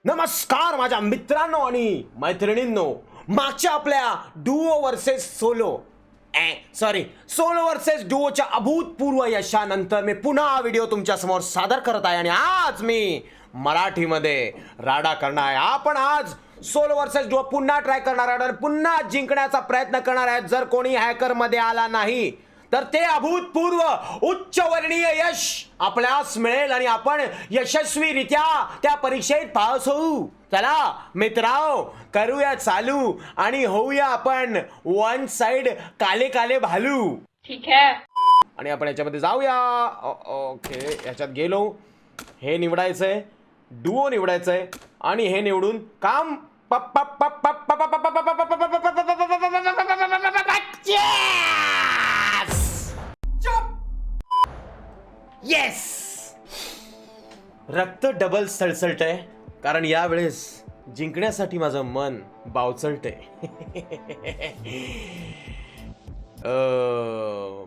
नमस्कार माझ्या मित्रांनो आणि मैत्रिणींनो. मागच्या आपल्या duo versus solo solo versus डुओच्या अभूतपूर्व यशानंतर मी पुन्हा हा व्हिडिओ तुमच्या समोर सादर करत आहे आणि आज मी मराठीमध्ये राडा करणार आहे. आपण आज सोलो वर्सेस डुओ पुन्हा ट्राय करणार आहोत आणि पुन्हा जिंकण्याचा प्रयत्न करणार आहेत. जर कोणी हॅकर मध्ये आला नाही तर ते अभूतपूर्व उच्चवर्णीय यश आपल्यास मिळेल आणि आपण यशस्वीरित्या त्या परीक्षेत पास होऊ. चला मित्रांनो, करूया चालू आणि होऊया आपण वन साइड काले काले भालू. ठीक है. आणि आपण याच्यामध्ये जाऊया. ओके, याच्यात गेलो. हे निवडायचंय, डुओ निवडायचंय आणि हे निवडून काम येस. रक्त डबल सळसळतंय कारण यावेळेस जिंकण्यासाठी माझं मन बावचळतंय.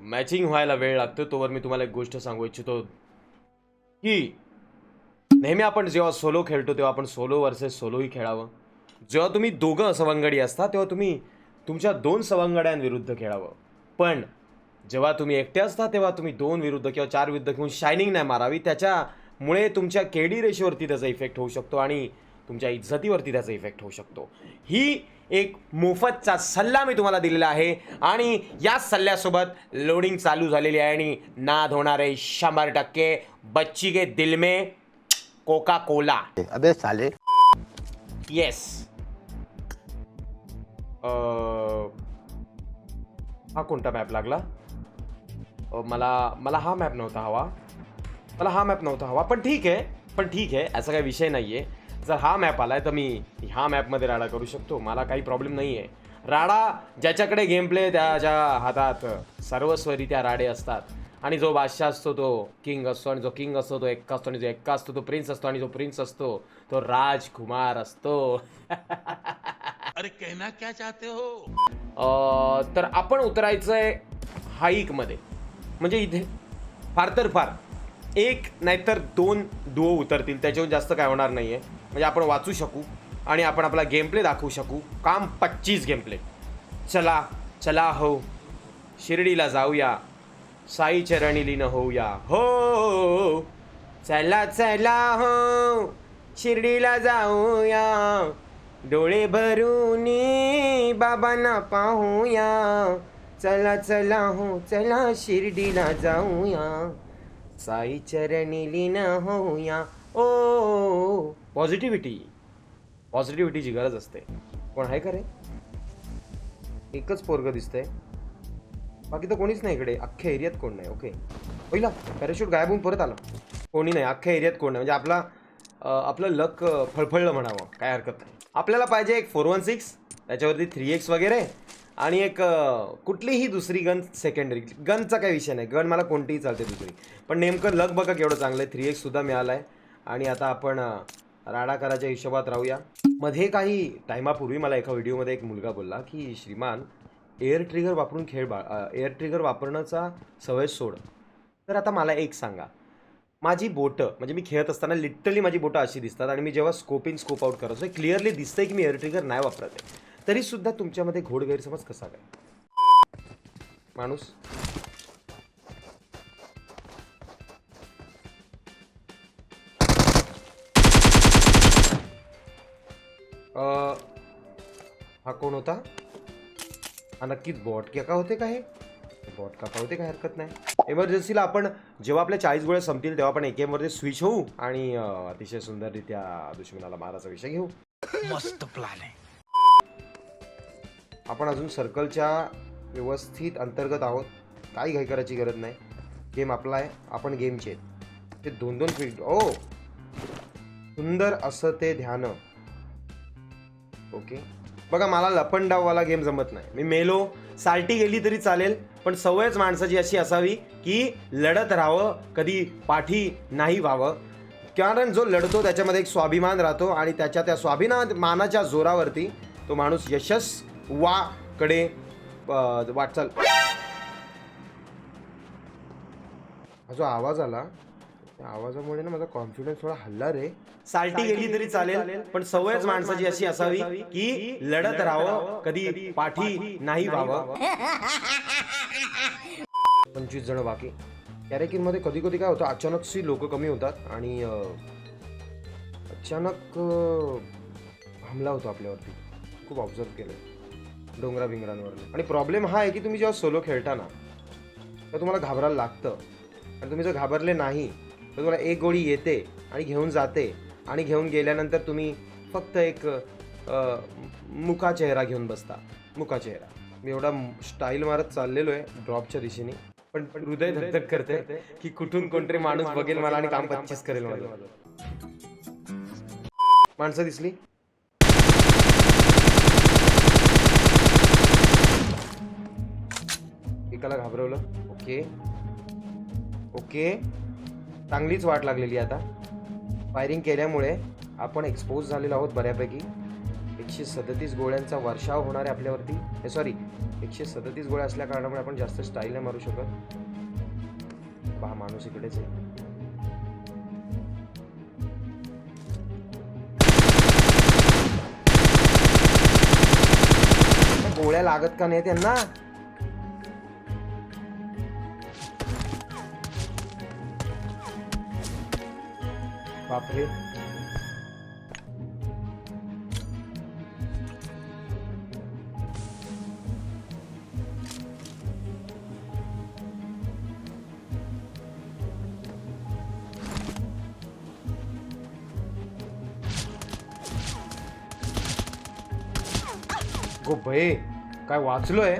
मॅचिंग व्हायला वेळ लागतो. तोवर मी तुम्हाला एक गोष्ट सांगू इच्छितो की नेहमी आपण जेव्हा सोलो खेळतो तेव्हा आपण सोलो वर्सेस सोलोही खेळावं. जेव्हा तुम्ही दोघं सवंगडी असता तेव्हा तुम्ही तुमच्या दोन सवंगड्यांविरुद्ध खेळावं. पण जेव्हा तुम्ही एकटे असता तेव्हा तुम्ही दोन विरुद्ध किंवा चार विरुद्ध घेऊन शायनिंग नाही मारावी. त्याच्यामुळे तुमच्या केडी रेशोवरती त्याचा इफेक्ट होऊ शकतो आणि तुमच्या इज्जतीवरती त्याचा इफेक्ट होऊ शकतो. ही एक मोफतचा सल्ला मी तुम्हाला दिलेला आहे आणि या सल्ल्यासोबत लोडिंग चालू झालेली आहे आणि नाद होणार आहे 100%. बच्ची के दिल में कोका कोला. अबे साले. येस. हा कोणता मॅप लागला? मला हा मॅप नव्हता हवा. पण ठीक आहे, असा काही विषय नाही आहे. जर हा मॅप आलाय तर मी ह्या मॅपमध्ये राडा करू शकतो. मला काही प्रॉब्लेम नाही आहे. राडा ज्याच्याकडे गेम प्ले त्याच्या हातात सर्वस्वरित्या राडे असतात आणि जो बादशाह असतो तो किंग असतो आणि जो किंग असतो तो एक्का असतो आणि जो एक्का असतो तो प्रिन्स असतो आणि जो प्रिन्स असतो तो राजकुमार असतो. अरे कहना क्या चाहते हो? तर आपण उतरायचंय हाईकमध्ये. म्हणजे इथे फार तर फार एक नाहीतर दोन डुओ उतरतील, त्याच्याहून जास्त काय होणार नाही आहे. म्हणजे आपण वाचू शकू आणि आपण आपला गेम प्ले दाखवू शकू. काम 25 गेम प्ले. चला हो, शिर्डीला जाऊया, साई चरणी लीन होऊया. हो चला हो, शिर्डीला जाऊया, डोळे भरून बाबांना पाहूया. चला हो, चला शिर्डीला जाऊया, साई चरणी लीन होऊया. ओ पॉझिटिव्हिटीची गरज असते. कोण आहे का रे? एकच पोरग दिसतंय, बाकी तर कोणीच नाही इकडे. अख्ख्या एरियात कोण नाही. ओके, पहिला पॅराशूट गायब होऊन परत आलं. कोणी नाही, अख्ख्या एरियात कोण नाही. म्हणजे आपलं लक फळफळलं म्हणावं, काय हरकत नाही. आपल्याला पाहिजे एक 416, त्याच्यावरती 3x वगैरे आणि एक कुठलीही दुसरी गन, सेकंडरी गनचा काही विषय नाही. गन मला कोणतीही चालते दुसरी. पण नेमकं लक बघा केवढं चांगलं आहे. 3x सुद्धा मिळाला आहे आणि आता आपण राडा करायच्या हिशोबात राहूया. मध्ये काही टायमापूर्वी मला एका व्हिडिओमध्ये एक मुलगा बोलला की श्रीमान, एअर ट्रिगर वापरून एअर ट्रिगर वापरण्याचा सवय सोड. तर आता मला एक सांगा, माझी बोटं म्हणजे मी खेळत असताना लिटरली माझी बोटं अशी दिसतात आणि मी जेव्हा स्कोप इन स्कोप आउट करतो क्लिअरली दिसतंय की मी एअर ट्रिगर नाही वापरत आहे. तरीसुद्धा तुमच्यामध्ये घोड गैरसमज कसा काय? माणूस हा कोण होता? हा नक्कीच बॉट का होते का? हे बॉट का होते काय हरकत नाही. इमर्जन्सीला आपण जेव्हा आपल्या 40 गोळ्या संपतील तेव्हा आपण AKM वरती स्विच होऊ आणि अतिशय सुंदररित्या दुश्मनाला मारायचा विषय घेऊ. मस्त प्लॅन आहे. आपण अजून सर्कलच्या व्यवस्थित अंतर्गत आहोत. काही घाई करायची गरज नाही. गेम आपला आहे, आपण गेमचे आहेत. ते 2-2 फील्ड. ओ सुंदर असं ते ध्यान. ओके, बघा मला लपंडाववाला गेम जमत नाही. मी मेलो, साल्टी गेली तरी चालेल, पण सवयच माणसाची अशी असावी की लढत राहावं, कधी पाठी नाही व्हावं. कारण जो लढतो त्याच्यामध्ये एक स्वाभिमान राहतो आणि त्या स्वाभिमानाच्या जोरावरती तो माणूस यशस्वाकडे वाटचाल. हा जो आवाज आला त्या आवाजामुळे ना माझा कॉन्फिडन्स थोडा हल्ला रे. साल्टी गेली तरी चालेल, पण सवयच माणसाची अशी असावी की लढत राहावं, कधी पाठी नाही व्हावं. 25 जण बाकी. कॅरेकिन मध्ये कधी कधी काय होतं, अचानकशी लोक कमी होतात आणि अचानक हमला होतो आपल्यावरती. खूप ऑब्झर्व केलं डोंगरा भिंगरांवर. आणि प्रॉब्लेम हा आहे की तुम्ही जेव्हा सोलो खेळता ना, तर तुम्हाला घाबरायला लागतं. आणि तुम्ही जर घाबरले नाही तर तुम्हाला एक गोळी येते आणि घेऊन जाते, आणि घेऊन गेल्यानंतर तुम्ही फक्त एक मुका चेहरा घेऊन बसता. मुका चेहरा. मी एवढा स्टाईल मारत चाललेलो आहे ड्रॉपच्या दिशेने, पण हृदय धगधग करते की कुठून कोणतरी माणूस बघेल मला आणि काम 25 करेल माझं. माणसं दिसली. एकाला घाबरवलं. ओके ओके, चांगलीच वाट लागलेली आता. फायरिंग केल्यामुळे आपण एक्सपोज झालेलो आहोत बऱ्यापैकी. 137 गोळ्यांचा वर्षाव होणार आहे आपल्यावरती. सॉरी, 137 गोळ्या असल्या कारणामुळे आपण जास्त स्टाईल नाही मारू शकत. पहा, माणूस इकडेच आहे. गोळ्या लागत का नाही त्यांना? बापरे. गो भये, काय वाचलोय.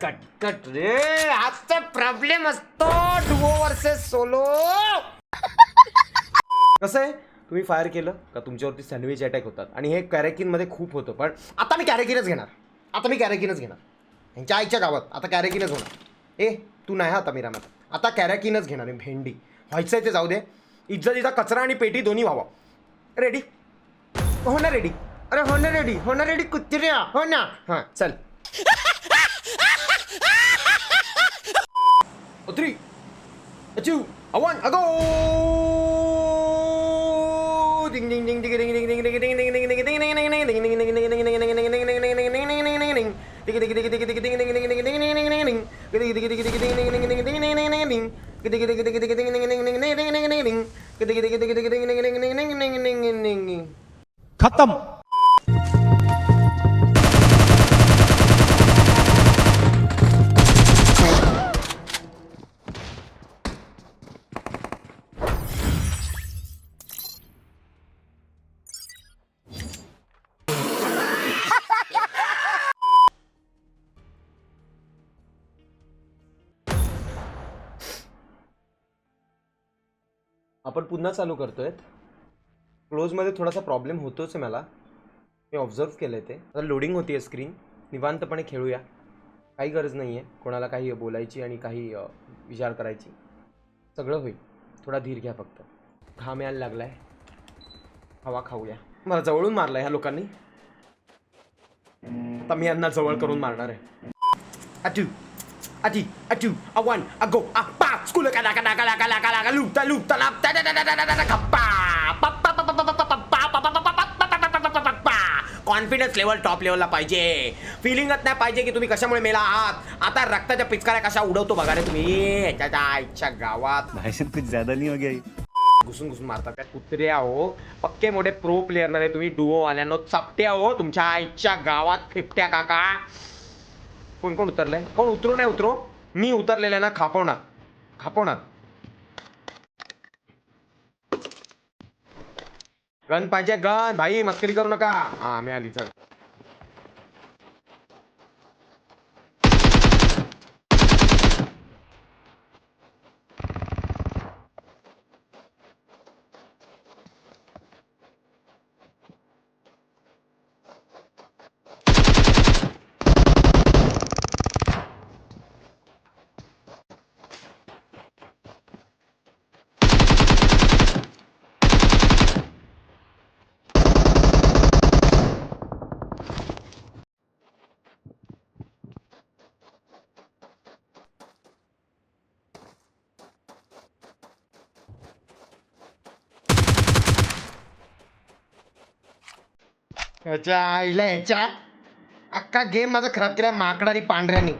कटकट रे, आजचा प्रॉब्लेम असतो डुओ वर्सेस सोलो. कसं आहे, तुम्ही फायर केलं का तुमच्यावरती सँडविच अटॅक होतात, आणि हे कॅरेकिन मध्ये खूप होतं. पण आता मी कॅरेकिनच घेणार. यांच्या आईच्या गावात आता कॅरेकिनच होणार. ए तू नाही, आता मी राहणार. आता कॅरेकिनच घेणार आहे. भेंडी व्हायचंय ते जाऊ दे. इज्जतीचा कचरा आणि पेटी दोन्ही व्हावा. रेडी हो ना? रेडी. अरे हो ना रेडी, हो ना रेडी कुत्र्या, हो ना. हां चल. 3, 2, 1, go! Ding ding ding ding ding ding ding ding ding ding ding ding ding खत्म. आपण पुन्हा चालू करतोय. क्लोजमध्ये थोडासा प्रॉब्लेम होतोच आहे मला. मी ऑब्झर्व केलं ते. आता लोडिंग होती आहे स्क्रीन. निवांतपणे खेळूया. काही गरज नाही आहे कोणाला काही बोलायची आणि काही विचार करायची. सगळं होईल. थोडा धीर घ्या फक्त. घाम यायला लागलाय. हवा खाऊया. मला जवळून मारलं ह्या लोकांनी. आता मी यांना जवळ करून मारणार आहे. Atu, awan, ago, apa, skula kala kala kala kala kala luta luta lap ta ta ta ta ta ta kappa confidence level top लेवलला पाहिजे. फिलिंगच नाही पाहिजे की तुम्ही कशामुळे मेला आहात. आता रक्ताच्या पिचकाऱ्या कशा उडवतो बघा रे तुम्ही. त्याच्या आईच्या गावात भाषण कुछ ज्यादा नहीं हो गया. घुसून घुसून मारता त्या कुत्र्या हो. पक्के मोठे प्रो प्लेअर ना रे तुम्ही. डुओ वाल्यांनो चपट्या हो. तुमच्या आईच्या गावात फिफ्ट्या काका. कोण कोण उतरलंय? कोण उतरू नाही उतरू? मी उतरलेलं ना खापवणार. गन पाहिजे गन. भाई मस्करी करू नका. हा मी आली. चल ह्याच्या आईला ह्याच्या अख्खा गेम माझा खराब केला माकडारी पांढऱ्यानी.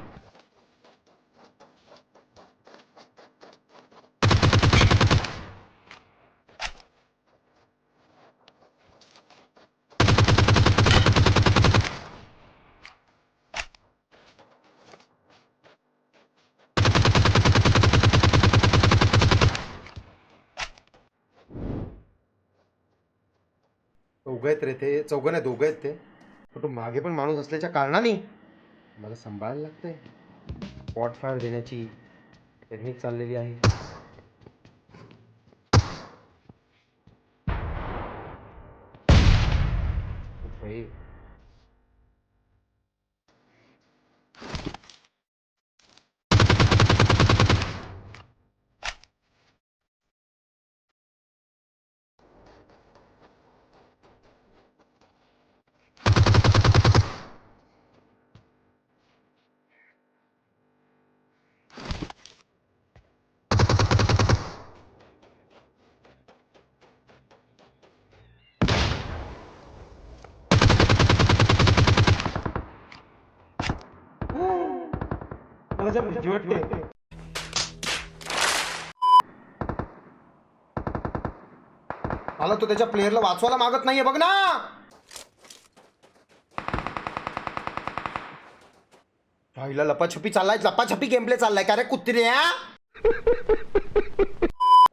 चौघ आहेत रे ते, चौघ नाही दोघं आहेत ते. पण तो मागे पण माणूस असल्याच्या कारणाने मला सांभाळायला लागतंय. स्पॉट फायर देण्याची टेक्निक चाललेली आहे. भाई मला जर भीती वाटते. मला तो त्याच्या प्लेअरला वाचवायला मागत नाहीये बघ ना. भाईला लपाछपी चाललाय, लपाछपी गेम प्ले चाललाय का रे कुत्र्या.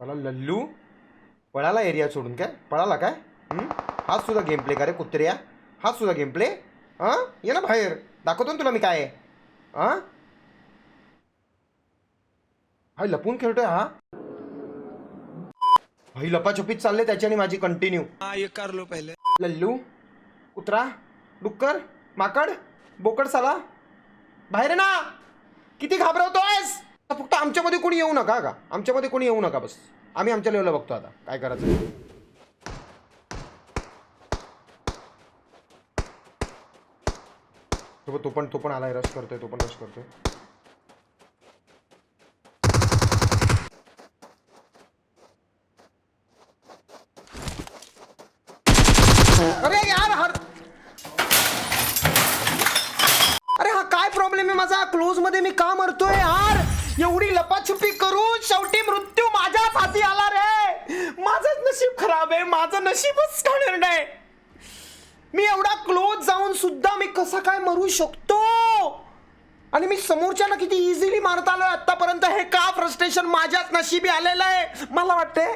मला लल्लू पळाला एरिया सोडून. काय पळाला काय? हाच सुद्धा गेम प्ले का रे कुत्र्या? हाच सुद्धा गेम प्ले? हा ये ना बाहेर, दाखवतो ना तुला मी काय. हा भाई लपून खेळतोय हा. भाई लपाछपीत चालले त्याच्याने माझी कंटिन्यू. ये कर लो पहले. लल्लू कुत्रा डुक्कर माकड बोकड साला बाहेर आहे ना. किती घाबरवतोयस. फक्त आमच्यामध्ये कोणी येऊ नका का, आमच्यामध्ये कोणी येऊ नका बस. आम्ही आमच्या लेवलला बघतो आता काय करायचं. तो पण आलाय, रश करतोय, तो पण रश करतोय. अरे यार अरे हा काय प्रॉब्लेम आहे माझा. क्लोज मध्ये मी का मरतोय यार. एवढी लपाछुपी करून शेवटी मृत्यू माझ्याच हाती आला रे. माझंच नशीब खराब आहे, माझं नशीबच काढणार नाही. मी एवढा क्लोज जाऊन सुद्धा मी कसा काय मरू शकतो. आणि मी समोरच्याला किती इझिली मारता आलोय आतापर्यंत. हे का फ्रस्ट्रेशन माझ्याच नशिबी आलेलं आहे. मला वाटतंय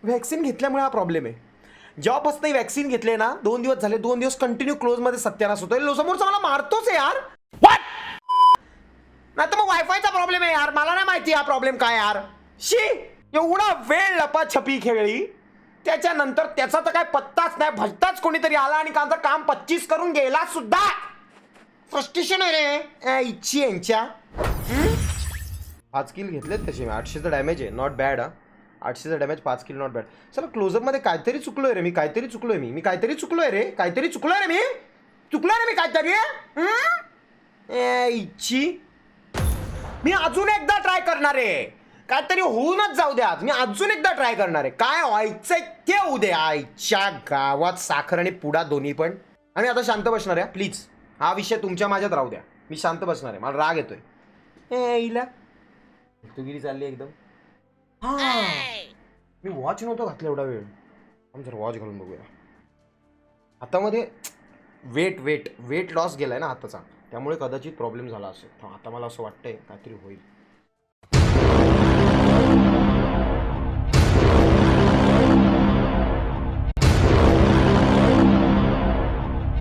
व्हॅक्सिन घेतल्यामुळे हा प्रॉब्लेम आहे. जेव्हापासून व्हॅक्सिन घेतले ना 2 दिवस झाले, 2 दिवस कंटिन्यू क्लोज मध्ये सत्यानाश होतोय. समोरचा मला मारतोच आहे यार. व्हॉट नाही तर मग वायफायचा प्रॉब्लेम आहे यार. मला नाही माहिती हा प्रॉब्लेम काय यार. शी एवढा वेळ लपाछपी खेळली, त्याच्यानंतर त्याचा तर काय पत्ताच नाही. भलताच कोणीतरी आला आणि काम 25 करून गेला सुद्धा. फ्रस्ट्रेशन आहे रे इच्छी यांच्या. 5 किल घेतलेत तसे मी. 800चा डॅमेज आहे, नॉट बॅड. 800चा डॅमेज, 5 किल नॉट बॅड. चला क्लोजअप मध्ये काहीतरी चुकलोय रे मी. काहीतरी चुकलोय मी काहीतरी चुकलोय रे मी काहीतरी. इच्छी मी अजून एकदा ट्राय करणार आहे. काहीतरी होऊनच जाऊ द्या. मी अजून एकदा ट्राय करणार आहे. काय व्हायचंय ते होऊ द्या. आईच्या गावात साखर आणि पुडा दोन्ही पण. आणि आता शांत बसणार आहे प्लीज. हा विषय तुमच्या माझ्यात राहू द्या. मी शांत बसणार आहे. मला राग येतोय. इला तुगिरी चालली एकदम. हा मी वॉच नव्हतो घातला एवढा वेळ. आम्ही जर वॉच घालून बघूया. हातामध्ये वेट लॉस गेलाय ना हाताचा, त्यामुळे कदाचित प्रॉब्लेम झाला असेल. आता मला असं वाटतंय काहीतरी होईल.